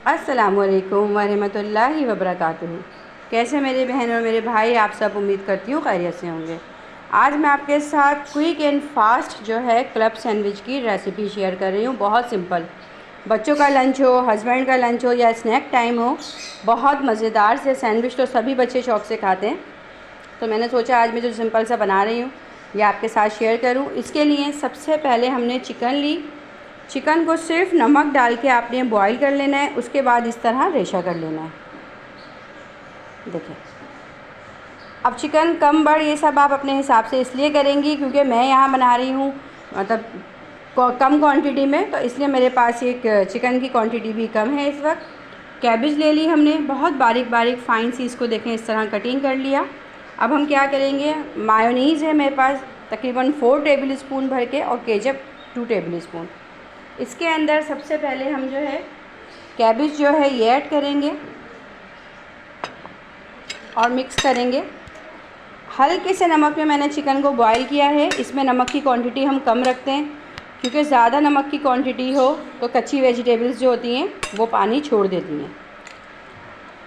अस्सलामुअलैकुम वरहमतुल्लाहि वबरकातुहू। कैसे मेरे बहन और मेरे भाई, आप सब उम्मीद करती हूँ खैरियत से होंगे। आज मैं आपके साथ क्विक एंड फास्ट जो है क्लब सैंडविच की रेसिपी शेयर कर रही हूँ। बहुत सिंपल, बच्चों का लंच हो, हस्बैंड का लंच हो या स्नैक टाइम हो, बहुत मज़ेदार से सैंडविच तो सभी बच्चे शौक़ से खाते हैं। तो मैंने सोचा आज मैं जो सिंपल सा बना रही हूँ ये आपके साथ शेयर करूँ। इसके लिए सबसे पहले हमने चिकन ली। चिकन को सिर्फ नमक डाल के आपने बॉईल कर लेना है, उसके बाद इस तरह रेशा कर लेना है। देखिए, अब चिकन कम बड़ ये सब आप अपने हिसाब से इसलिए करेंगी क्योंकि मैं यहाँ बना रही हूँ मतलब कम क्वांटिटी में, तो इसलिए मेरे पास एक चिकन की क्वांटिटी भी कम है इस वक्त। कैबेज ले ली हमने, बहुत बारीक बारीक फाइन सी इसको देखें इस तरह कटिंग कर लिया। अब हम क्या करेंगे, मायोनीज़ है मेरे पास तकरीबन 4 टेबल स्पून भर के और केचप 2 टेबल स्पून। इसके अंदर सबसे पहले हम जो है कैबेज जो है ये ऐड करेंगे और मिक्स करेंगे। हल्के से नमक में मैंने चिकन को बॉईल किया है। इसमें नमक की क्वांटिटी हम कम रखते हैं क्योंकि ज़्यादा नमक की क्वांटिटी हो तो कच्ची वेजिटेबल्स जो होती हैं वो पानी छोड़ देती हैं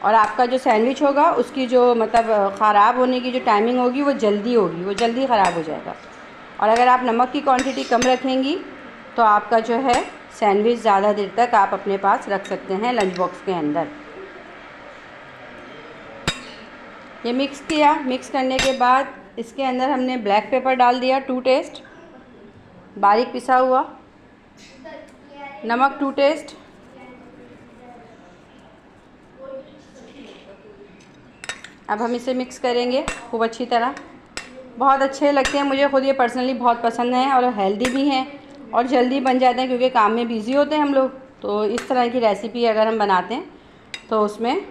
और आपका जो सैंडविच होगा उसकी जो मतलब ख़राब होने की जो टाइमिंग होगी वो जल्दी ख़राब हो जाएगा। और अगर आप नमक की क्वांटिटी कम रखेंगी तो आपका जो है सैंडविच ज़्यादा देर तक आप अपने पास रख सकते हैं लंच बॉक्स के अंदर। ये मिक्स किया। मिक्स करने के बाद इसके अंदर हमने ब्लैक पेपर डाल दिया 2 टेस्ट, बारीक पिसा हुआ, नमक 2 टेस्ट, अब हम इसे मिक्स करेंगे खूब अच्छी तरह। बहुत अच्छे लगते हैं मुझे, ख़ुद ये पर्सनली बहुत पसंद हैं और हेल्दी भी हैं और जल्दी बन जाते हैं क्योंकि काम में बिज़ी होते हैं हम लोग। तो इस तरह की रेसिपी अगर हम बनाते हैं तो उसमें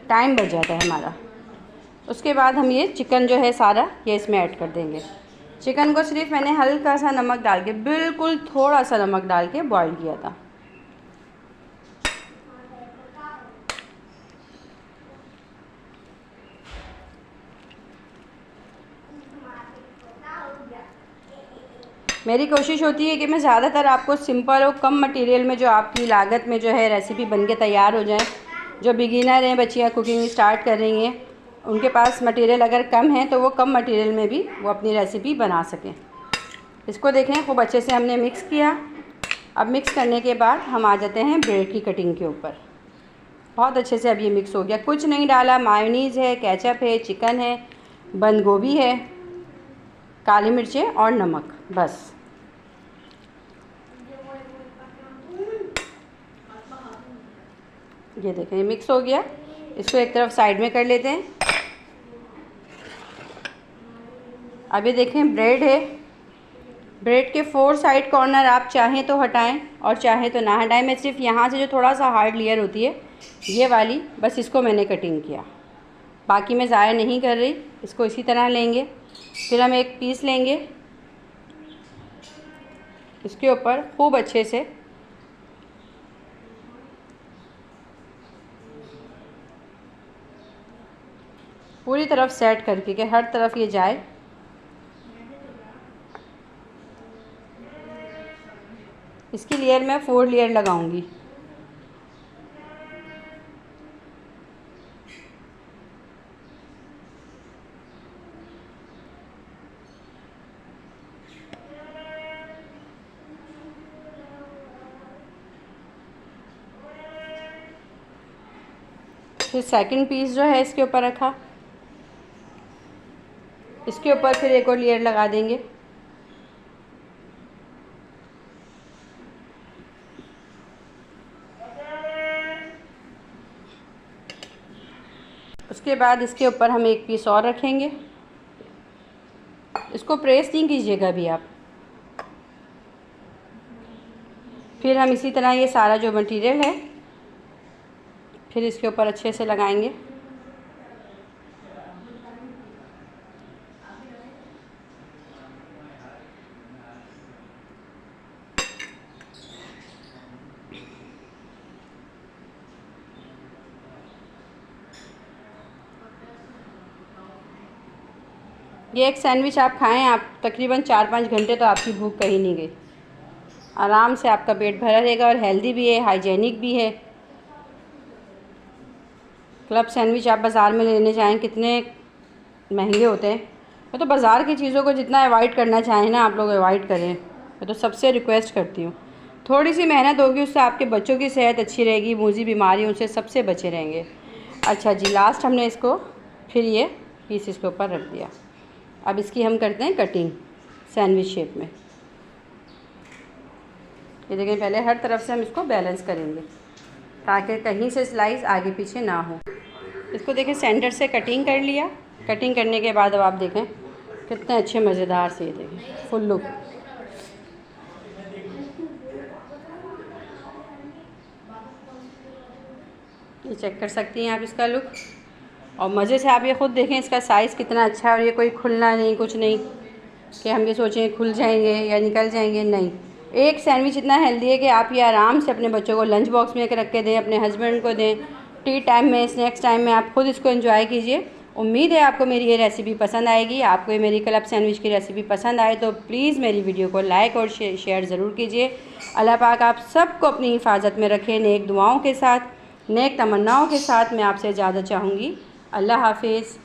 टाइम बच जाता है हमारा। उसके बाद हम ये चिकन जो है सारा ये इसमें ऐड कर देंगे। चिकन को सिर्फ मैंने हल्का सा नमक डाल के, बिल्कुल थोड़ा सा नमक डाल के बॉईल किया था। मेरी कोशिश होती है कि मैं ज़्यादातर आपको सिंपल और कम मटेरियल में जो आपकी लागत में जो है रेसिपी बन के तैयार हो जाए। जो बिगिनर हैं, बच्चियाँ कुकिंग स्टार्ट कर रही हैं, उनके पास मटेरियल अगर कम है तो वो कम मटेरियल में भी वो अपनी रेसिपी बना सकें। इसको देखें खूब अच्छे से हमने मिक्स किया। अब मिक्स करने के बाद हम आ जाते हैं ब्रेड की कटिंग के ऊपर। बहुत अच्छे से अब ये मिक्स हो गया, कुछ नहीं डाला। मायोनीज़ है, केचप है, चिकन है, बंद गोभी है, काली मिर्चें और नमक, बस। ये देखें ये मिक्स हो गया। इसको एक तरफ साइड में कर लेते हैं। अब ये देखें ब्रेड है, ब्रेड के 4 साइड कॉर्नर आप चाहें तो हटाएं और चाहें तो ना हटाएं। मैं सिर्फ यहाँ से जो थोड़ा सा हार्ड लेयर होती है ये वाली, बस इसको मैंने कटिंग किया, बाकी मैं ज़ाया नहीं कर रही। इसको इसी तरह लेंगे। फिर हम एक पीस लेंगे, इसके ऊपर खूब अच्छे से पूरी तरफ सेट करके कि हर तरफ ये जाए। इसकी लेयर मैं 4 लेयर लगाऊंगी। फिर सेकंड पीस जो है इसके ऊपर रखा, इसके ऊपर फिर एक और लेयर लगा देंगे। उसके बाद इसके ऊपर हम एक पीस और रखेंगे। इसको प्रेस नहीं कीजिएगा अभी आप। फिर हम इसी तरह ये सारा जो मटेरियल है फिर इसके ऊपर अच्छे से लगाएंगे। ये एक सैंडविच आप खाएं, आप तकरीबन 4-5 घंटे तो आपकी भूख कहीं नहीं गई। आराम से आपका पेट भरा रहेगा और हेल्दी भी है, हाइजेनिक भी है। क्लब सैंडविच आप बाज़ार में लेने जाएँ कितने महंगे होते हैं। तो बाज़ार की चीज़ों को जितना अवॉइड करना चाहें ना आप लोग अवॉइड करें। मैं तो सबसे रिक्वेस्ट करती हूँ, थोड़ी सी मेहनत होगी उससे आपके बच्चों की सेहत अच्छी रहेगी, मूजी बीमारियों से सबसे बचे रहेंगे। अच्छा जी, लास्ट हमने इसको फिर ये पीस इसके ऊपर रख दिया। अब इसकी हम करते हैं कटिंग सैंडविच शेप में। ये देखें, पहले हर तरफ से हम इसको बैलेंस करेंगे ताकि कहीं से स्लाइस आगे पीछे ना हो। इसको देखें सेंटर से कटिंग कर लिया। कटिंग करने के बाद अब आप देखें कितने अच्छे मज़ेदार से, ये देखें फुल लुक। ये चेक कर सकती हैं आप इसका लुक, और मज़े से आप ये ख़ुद देखें इसका साइज़ कितना अच्छा है। और ये कोई खुलना नहीं, कुछ नहीं कि हम ये सोचें खुल जाएंगे या निकल जाएंगे, नहीं। एक सैंडविच इतना हेल्दी है कि आप ये आराम से अपने बच्चों को लंच बॉक्स में रख के दें, अपने हस्बैंड को दें, टी टाइम में, स्नैक्स टाइम में आप ख़ुद इसको एंजॉय कीजिए। उम्मीद है आपको मेरी ये रेसिपी पसंद आएगी। आपको ये मेरी क्लब सैंडविच की रेसिपी पसंद आए तो प्लीज़ मेरी वीडियो को लाइक और शेयर ज़रूर कीजिए। अल्लाह पाक आप सबको अपनी हिफाजत में रखें। नेक दुआओं के साथ, नेक तमन्नाओं के साथ मैं आपसे इजाज़त चाहूँगी। अल्लाह हाफिज़।